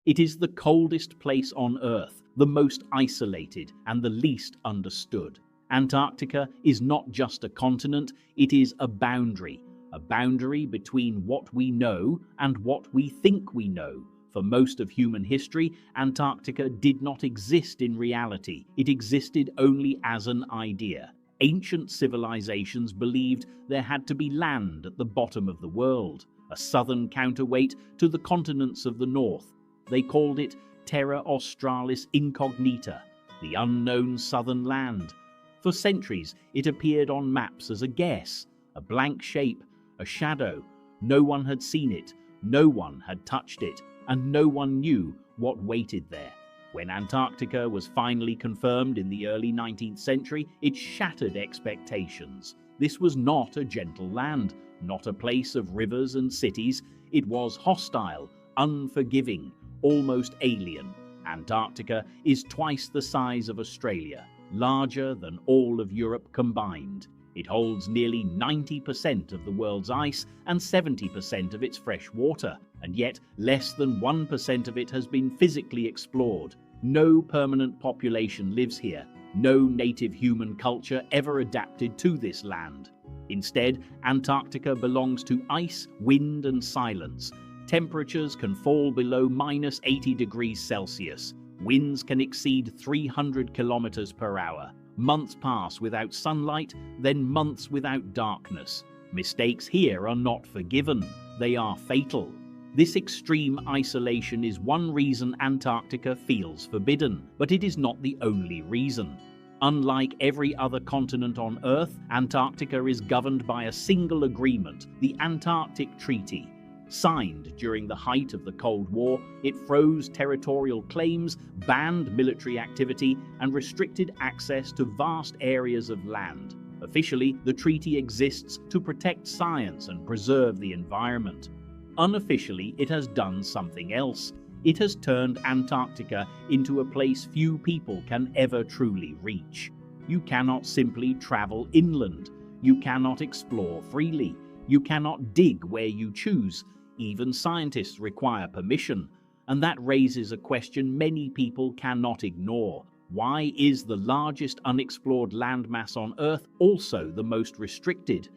It is the coldest place on Earth, the most isolated and the least understood. Antarctica is not just a continent, it is a boundary between what we know and what we think we know. For most of human history, Antarctica did not exist in reality. It existed only as an idea. Ancient civilizations believed there had to be land at the bottom of the world, a southern counterweight to the continents of the north. They called it Terra Australis Incognita, the unknown southern land. For centuries, it appeared on maps as a guess, a blank shape, a shadow. No one had seen it, no one had touched it, and no one knew what waited there. When Antarctica was finally confirmed in the early 19th century, it shattered expectations. This was not a gentle land, not a place of rivers and cities. It was hostile, unforgiving, almost alien. Antarctica is twice the size of Australia, larger than all of Europe combined. It holds nearly 90% of the world's ice and 70% of its fresh water, and yet less than 1% of it has been physically explored. No permanent population lives here. No native human culture ever adapted to this land. Instead, Antarctica belongs to ice, wind, and silence. Temperatures can fall below -80 degrees Celsius. Winds can exceed 300 kilometers per hour. Months pass without sunlight, then months without darkness. Mistakes here are not forgiven. They are fatal. This extreme isolation is one reason Antarctica feels forbidden, but it is not the only reason. Unlike every other continent on Earth, Antarctica is governed by a single agreement, the Antarctic Treaty. Signed during the height of the Cold War, it froze territorial claims, banned military activity, and restricted access to vast areas of land. Officially, the treaty exists to protect science and preserve the environment. Unofficially, it has done something else. It has turned Antarctica into a place few people can ever truly reach. You cannot simply travel inland. You cannot explore freely. You cannot dig where you choose. Even scientists require permission. And that raises a question many people cannot ignore. Why is the largest unexplored landmass on Earth also the most restricted?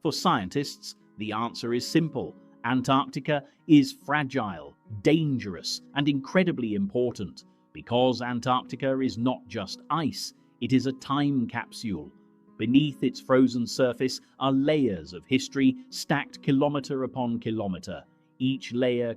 For scientists, the answer is simple. Antarctica is fragile, dangerous, and incredibly important. Because Antarctica is not just ice, it is a time capsule. Beneath its frozen surface are layers of history stacked kilometer upon kilometer. Each layer